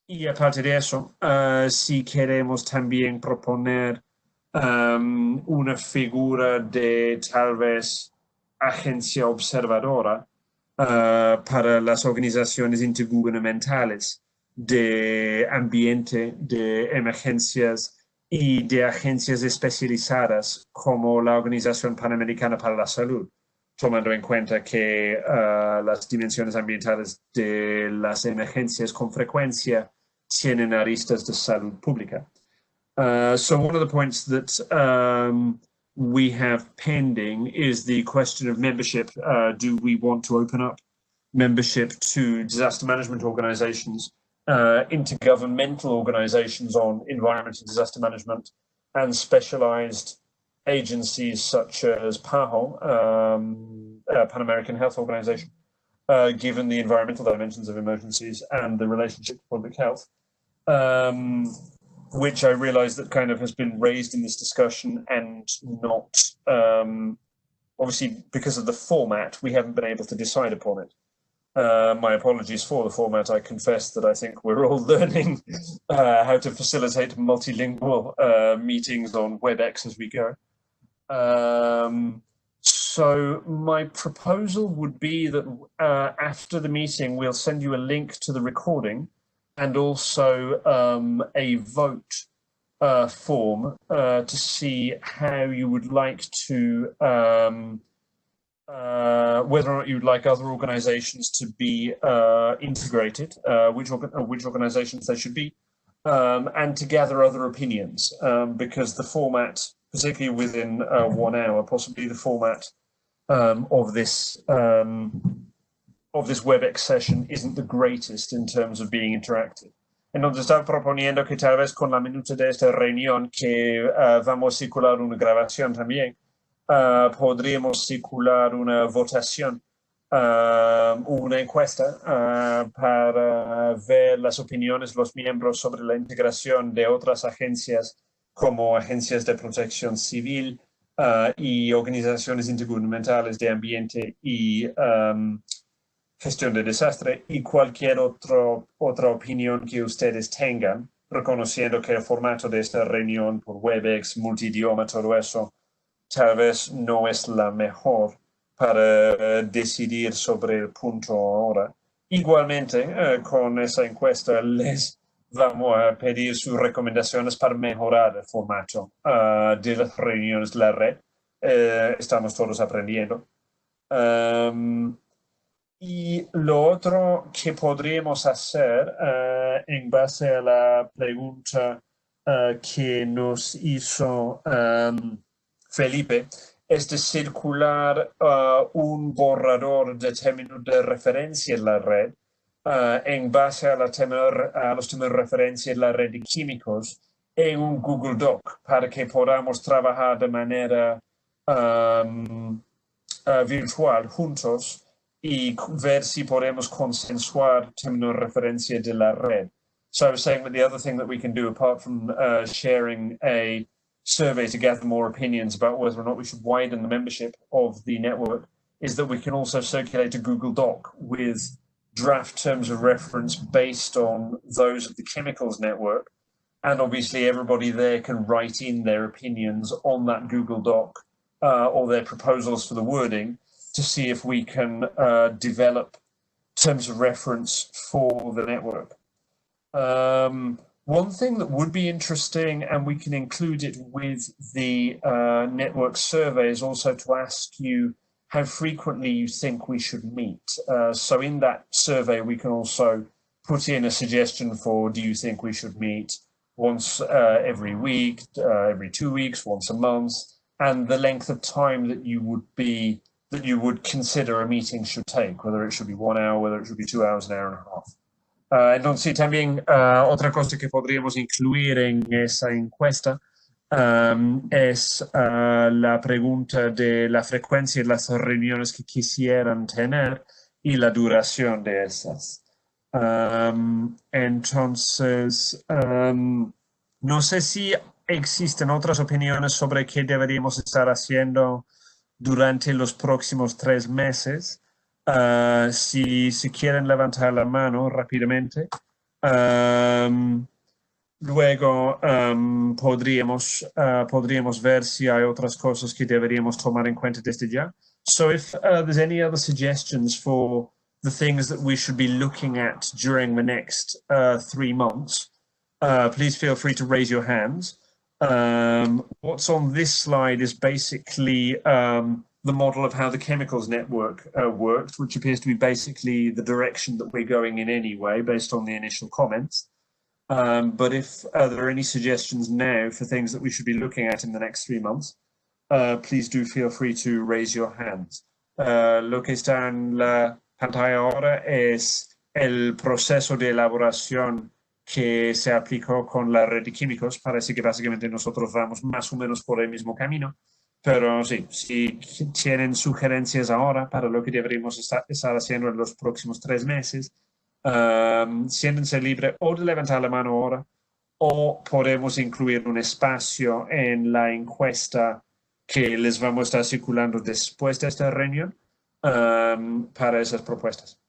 Y aparte de eso, si queremos también proponer una figura de tal vez agencia observadora para las organizaciones intergubernamentales de ambiente, de emergencias y de agencias especializadas como la Organización Panamericana para la Salud, tomando en cuenta que las dimensiones ambientales de las emergencias con frecuencia tienen aristas de salud pública. So one of the points that we have pending is the question of membership. Do we want to open up membership to disaster management organizations, intergovernmental organizations on environment and disaster management, and specialized agencies such as PAHO, Pan American Health Organization, given the environmental dimensions of emergencies and the relationship to public health, which I realize that kind of has been raised in this discussion and not, obviously because of the format, we haven't been able to decide upon it. My apologies for the format. I confess that I think we're all learning how to facilitate multilingual meetings on WebEx as we go. So my proposal would be that after the meeting, we'll send you a link to the recording and also a vote form to see how you would like to whether or not you'd like other organizations to be integrated, which organizations they should be, and to gather other opinions, because the format, particularly within 1 hour, possibly the format of this WebEx session isn't the greatest in terms of being interactive. Entonces estaba proponiendo que tal vez con la minuta de esta reunión, que vamos a circular una grabación también, podríamos circular una votación, una encuesta para ver las opiniones de los miembros sobre la integración de otras agencias como agencias de protección civil y organizaciones intergubernamentales de ambiente y gestión de desastre, y cualquier otra opinión que ustedes tengan, reconociendo que el formato de esta reunión por WebEx, multidioma, todo eso, tal vez no es la mejor para decidir sobre el punto ahora. Igualmente, con esa encuesta les vamos a pedir sus recomendaciones para mejorar el formato de las reuniones de la red. Estamos todos aprendiendo. Y lo otro que podríamos hacer en base a la pregunta que nos hizo Felipe, es de circular un borrador de términos de referencia en la red en base a, los términos de referencia en la red de químicos en un Google Doc para que podamos trabajar de manera virtual juntos y ver si podemos consensuar términos de referencia de la red. So I was saying that the other thing that we can do, apart from sharing a survey to gather more opinions about whether or not we should widen the membership of the network is that we can also circulate a Google Doc with draft terms of reference based on those of the chemicals network. And obviously everybody there can write in their opinions on that Google Doc or their proposals for the wording to see if we can develop terms of reference for the network. One thing that would be interesting, and we can include it with the network survey, is also to ask you how frequently you think we should meet. So in that survey, we can also put in a suggestion for, do you think we should meet once every week, every 2 weeks, once a month, and the length of time that you would consider a meeting should take, whether it should be 1 hour, whether it should be 2 hours, an hour and a half. Entonces, también otra cosa que podríamos incluir en esa encuesta es la pregunta de la frecuencia de las reuniones que quisieran tener y la duración de esas. Entonces, no sé si existen otras opiniones sobre qué deberíamos estar haciendo durante los próximos 3 meses. Si quieren levantar la mano rápidamente, luego podríamos ver si hay otras cosas que deberíamos tomar en cuenta desde ya. So if there's any other suggestions for the things that we should be looking at during the next 3 months, please feel free to raise your hands. What's on this slide is basically the model of how the chemicals network worked, which appears to be basically the direction that we're going in anyway, based on the initial comments. But if there are any suggestions now for things that we should be looking at in the next 3 months, please do feel free to raise your hands. Lo que está en la pantalla ahora es el proceso de elaboración que se aplicó con la red de químicos. Parece que básicamente nosotros vamos más o menos por el mismo camino. Pero sí, si tienen sugerencias ahora para lo que deberíamos estar haciendo en los próximos 3 meses, siéntense libre o de levantar la mano ahora, o podemos incluir un espacio en la encuesta que les vamos a estar circulando después de esta reunión para esas propuestas.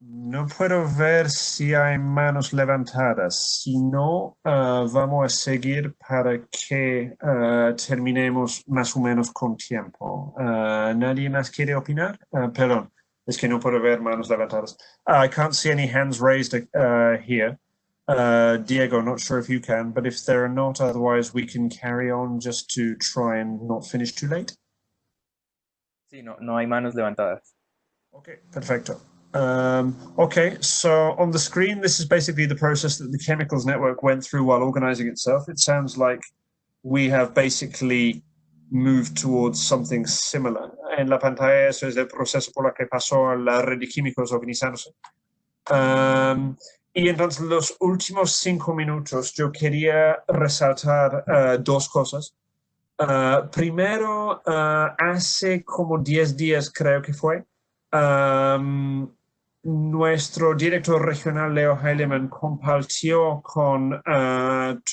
No puedo ver si hay manos levantadas. Si no, vamos a seguir para que terminemos más o menos con tiempo. ¿Nadie más quiere opinar? Perdón, es que no puedo ver manos levantadas. I can't see any hands raised here. Diego, not sure if you can, but if there are not, otherwise we can carry on just to try and not finish too late. Sí, no hay manos levantadas. Okay, perfecto. Okay, so on the screen, this is basically the process that the chemicals network went through while organizing itself. It sounds like we have basically moved towards something similar. En la pantalla, eso es el proceso por el que pasó la red de químicos organizándose. Y entonces, los últimos 5 minutos, yo quería resaltar 2 cosas. Primero, hace como 10 días, creo que fue, nuestro director regional, Leo Heilemann, compartió con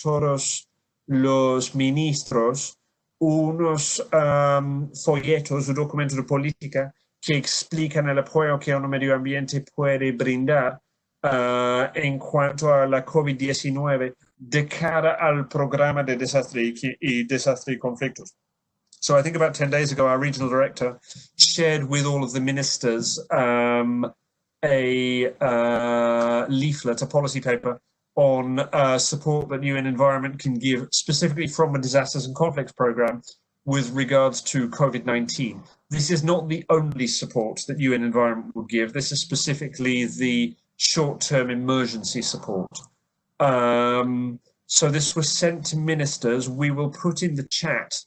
todos los ministros unos folletos o documentos de política que explican el apoyo que el medio ambiente puede brindar en cuanto a la COVID-19 de cara al programa de desastre y conflictos. So I think about 10 days ago, our regional director shared with all of the ministers a leaflet, a policy paper on support that UN Environment can give specifically from the Disasters and Conflicts Programme with regards to COVID-19. This is not the only support that UN Environment will give. This is specifically the short-term emergency support. So this was sent to ministers. We will put in the chat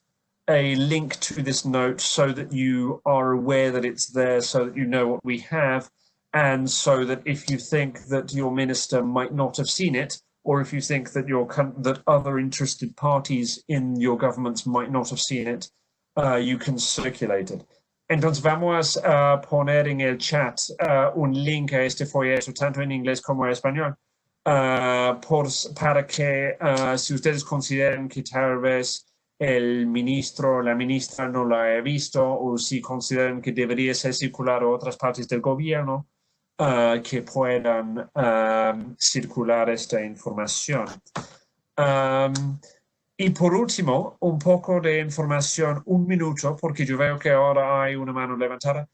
a link to this note so that you are aware that it's there, so that you know what we have, and so that if you think that your minister might not have seen it, or if you think that that other interested parties in your governments might not have seen it, you can circulate it. Entonces vamos a poner en el chat un link a este folleto, tanto en inglés como en español, para que si ustedes consideran que tal vez el ministro o la ministra no lo haya visto, o si consideran que debería ser circular a otras partes del gobierno, que puedan circular esta información. Y por último, un poco de información, un minuto, porque yo veo que ahora hay una mano levantada,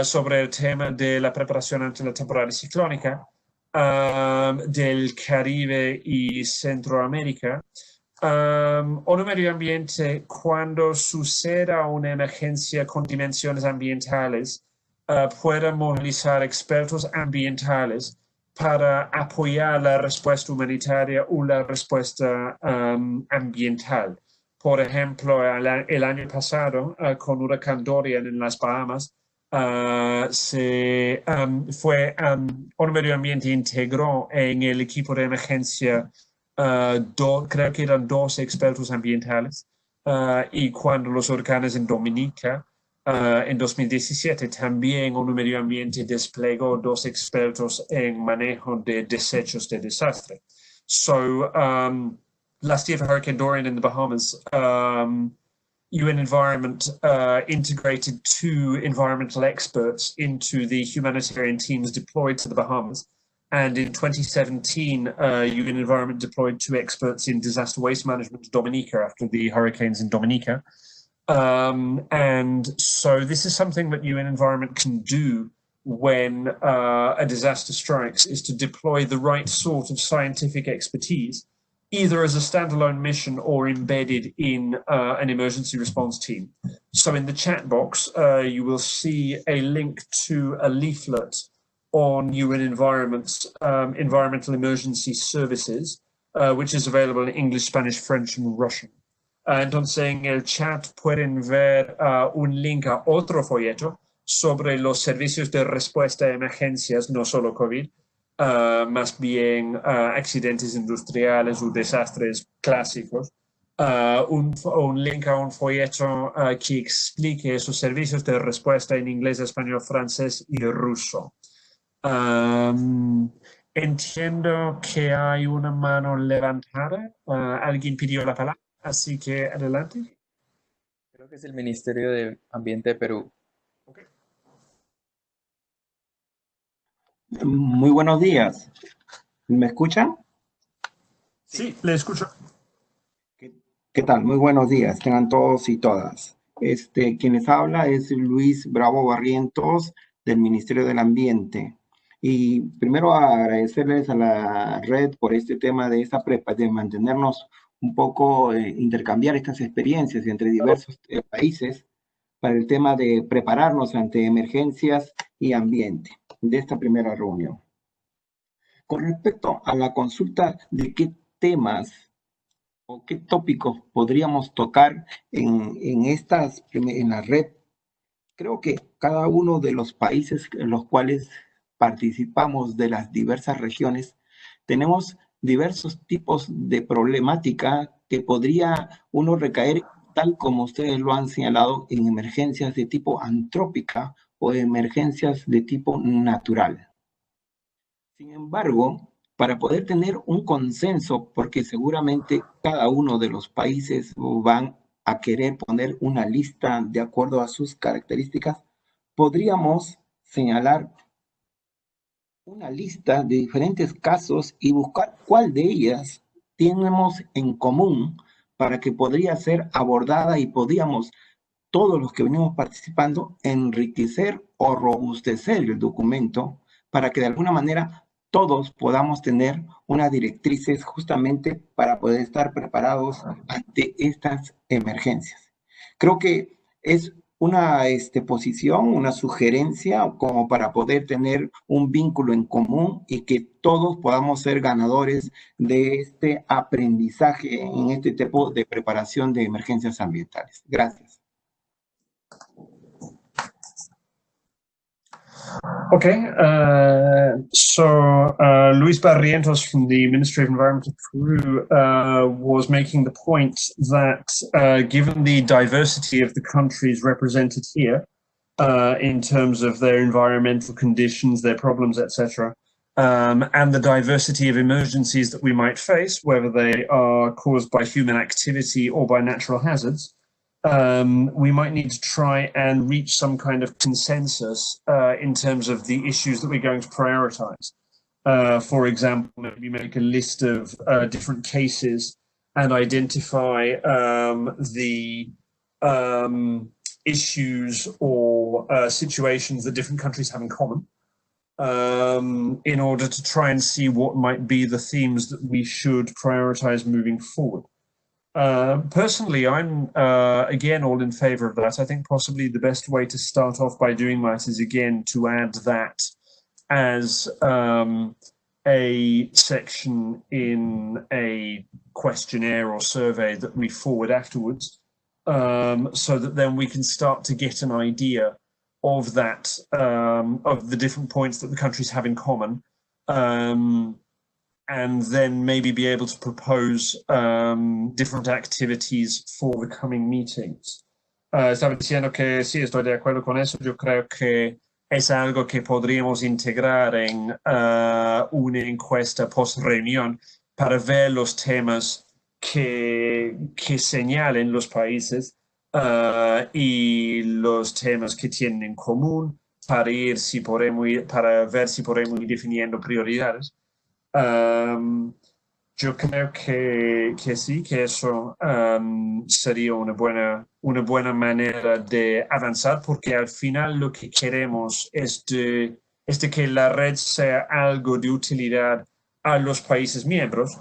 sobre el tema de la preparación ante la temporada ciclónica del Caribe y Centroamérica. ONU Medio Ambiente, cuando suceda una emergencia con dimensiones ambientales, pueda movilizar expertos ambientales para apoyar la respuesta humanitaria o la respuesta ambiental. Por ejemplo, el año pasado, con huracán Dorian en las Bahamas, ONU Medio Ambiente integró en el equipo de emergencia, creo que eran 2 expertos ambientales, y cuando los huracanes en Dominica, en 2017, también ONU Medio Ambiente desplegó 2 expertos en manejo de desechos de desastre. So, last year for Hurricane Dorian in the Bahamas, UN Environment integrated 2 environmental experts into the humanitarian teams deployed to the Bahamas. And in 2017, UN Environment deployed 2 experts in disaster waste management to Dominica after the hurricanes in Dominica. And so this is something that UN Environment can do when a disaster strikes, is to deploy the right sort of scientific expertise, either as a standalone mission or embedded in an emergency response team. So in the chat box, you will see a link to a leaflet on UN Environment's environmental emergency services, which is available in English, Spanish, French, and Russian. Entonces en el chat pueden ver un link a otro folleto sobre los servicios de respuesta a emergencias, no solo COVID, más bien accidentes industriales o desastres clásicos. Un link a un folleto que explique esos servicios de respuesta en inglés, español, francés y ruso. Entiendo que hay una mano levantada. ¿Alguien pidió la palabra? Así que adelante. Creo que es el Ministerio de Ambiente de Perú. Okay. Muy buenos días. ¿Me escuchan? Sí, le escucho. ¿Qué tal? Muy buenos días. Tengan todos y todas. Quien les habla es Luis Bravo Barrientos del Ministerio del Ambiente. Y primero agradecerles a la red por este tema de esta prepa, de mantenernos un poco, intercambiar estas experiencias entre diversos países para el tema de prepararnos ante emergencias y ambiente de esta primera reunión. Con respecto a la consulta de qué temas o qué tópicos podríamos tocar en la red, creo que cada uno de los países en los cuales participamos de las diversas regiones, tenemos diversos tipos de problemática que podría uno recaer, tal como ustedes lo han señalado, en emergencias de tipo antrópica o emergencias de tipo natural. Sin embargo, para poder tener un consenso, porque seguramente cada uno de los países van a querer poner una lista de acuerdo a sus características, podríamos señalar una lista de diferentes casos y buscar cuál de ellas tenemos en común para que podría ser abordada y podríamos, todos los que venimos participando, enriquecer o robustecer el documento para que de alguna manera todos podamos tener unas directrices justamente para poder estar preparados ante estas emergencias. Creo que es una posición, una sugerencia como para poder tener un vínculo en común y que todos podamos ser ganadores de este aprendizaje en este tipo de preparación de emergencias ambientales. Gracias. Okay, so Luis Barrientos from the Ministry of Environment of Peru was making the point that given the diversity of the countries represented here, in terms of their environmental conditions, their problems, etc., and the diversity of emergencies that we might face, whether they are caused by human activity or by natural hazards, we might need to try and reach some kind of consensus in terms of the issues that we're going to prioritize. For example, maybe make a list of different cases and identify the issues or situations that different countries have in common, in order to try and see what might be the themes that we should prioritize moving forward. Personally, I'm again all in favor of that. I think possibly the best way to start off by doing that is again to add that as a section in a questionnaire or survey that we forward afterwards, so that then we can start to get an idea of that, of the different points that the countries have in common, and then maybe be able to propose different activities for the coming meetings. Estaba diciendo que sí, estoy de acuerdo con eso. Yo creo que es algo que podríamos integrar en una encuesta post-reunión para ver los temas que señalen los países y los temas que tienen en común para ver si podemos ir definiendo prioridades. Yo creo que sí, que eso sería una buena manera de avanzar, porque al final lo que queremos es de que la red sea algo de utilidad a los países miembros,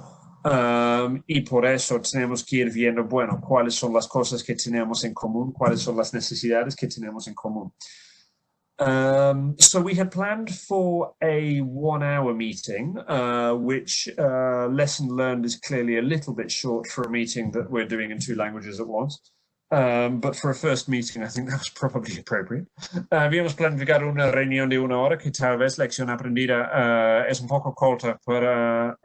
y por eso tenemos que ir viendo, bueno, cuáles son las cosas que tenemos en común, cuáles son las necesidades que tenemos en común. So we had planned for a 1-hour meeting, which lesson learned is clearly a little bit short for a meeting that we're doing in 2 languages at once. But for a first meeting, I think that was probably appropriate. Habíamos planificado una reunión de 1 hora que tal vez lección aprendida es un poco corta para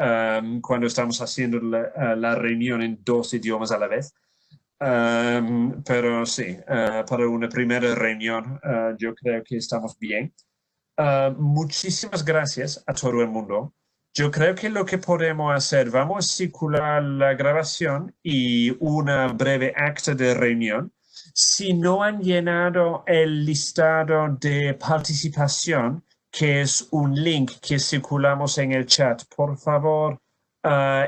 cuando estamos haciendo la reunión en 2 idiomas a la vez. Pero sí, para una primera reunión yo creo que estamos bien. Muchísimas gracias a todo el mundo. Yo creo que lo que podemos hacer, vamos a circular la grabación y una breve acta de reunión. Si no han llenado el listado de participación, que es un link que circulamos en el chat, por favor,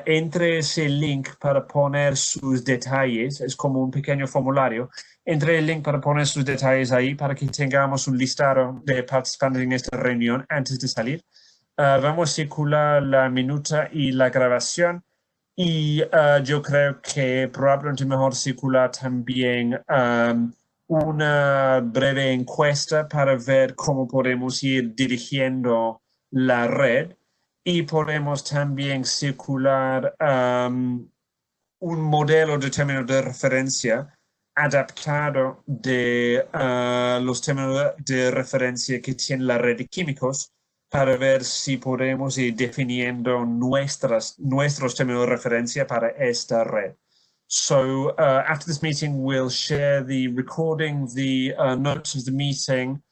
entre ese link para poner sus detalles. Es como un pequeño formulario. Entre el link para poner sus detalles ahí para que tengamos un listado de participantes en esta reunión antes de salir. Vamos a circular la minuta y la grabación, y yo creo que probablemente mejor circular también una breve encuesta para ver cómo podemos ir dirigiendo la red, y podemos también circular un modelo de término de referencia adaptado de los términos de referencia que tiene la red de químicos, para ver si podemos ir definiendo nuestros términos de referencia para esta red. So after this meeting, we'll share the recording, the notes of the meeting,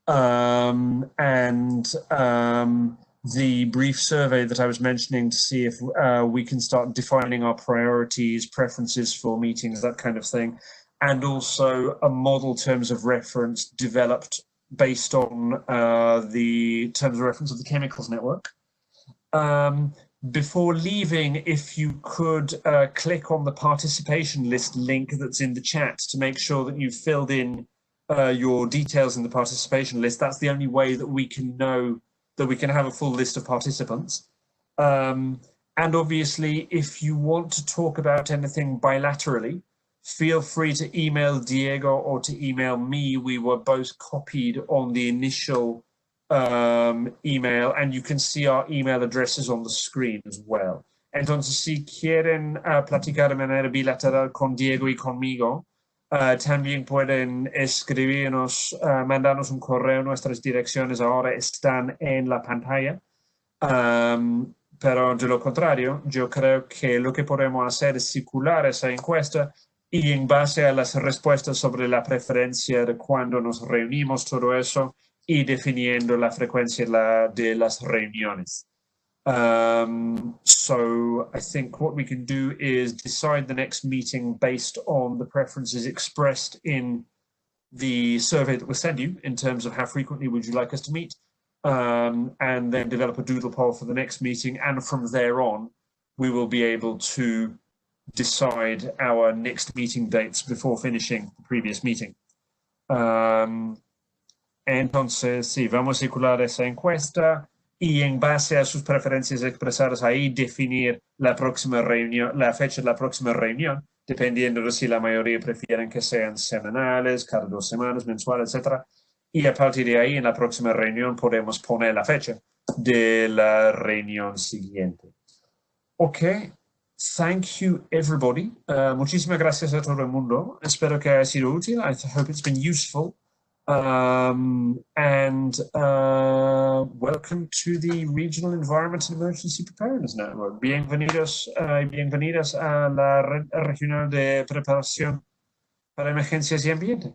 and the brief survey that I was mentioning, to see if we can start defining our priorities, preferences for meetings, that kind of thing, and also a model terms of reference developed based on the terms of reference of the chemicals network. Before leaving, if you could click on the participation list link that's in the chat to make sure that you've filled in your details in the participation list. That's the only way that we can know that we can have a full list of participants. And obviously, if you want to talk about anything bilaterally, feel free to email Diego or to email me. We were both copied on the initial email, and you can see our email addresses on the screen as well. Entonces, si quieren platicar de manera bilateral con Diego y conmigo, También pueden escribirnos, mandarnos un correo. Nuestras direcciones ahora están en la pantalla. Pero de lo contrario, yo creo que lo que podemos hacer es circular esa encuesta y en base a las respuestas sobre la preferencia de cuando nos reunimos, todo eso, y definiendo la frecuencia de las reuniones. So I think what we can do is decide the next meeting based on the preferences expressed in the survey that we'll send you in terms of how frequently would you like us to meet, and then develop a doodle poll for the next meeting. And from there on, we will be able to decide our next meeting dates before finishing the previous meeting. Entonces, sí, vamos a circular esa encuesta y en base a sus preferencias expresadas ahí definir la próxima reunión, la fecha de la próxima reunión, dependiendo de si la mayoría prefieren que sean semanales, cada 2 semanas, mensuales, etc. Y a partir de ahí, en la próxima reunión, podemos poner la fecha de la reunión siguiente. Ok, thank you everybody. Muchísimas gracias a todo el mundo. Espero que haya sido útil. I hope it's been useful. And welcome to the Regional Environment and Emergency Preparedness Network. Bienvenidos y bienvenidas a la Red Regional de Preparación para Emergencias y Ambiente.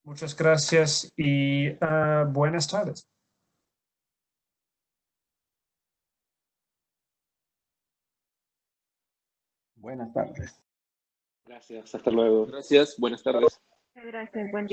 Muchas gracias y buenas tardes. Buenas tardes. Gracias, hasta luego. Gracias, buenas tardes. Gracias, buen día.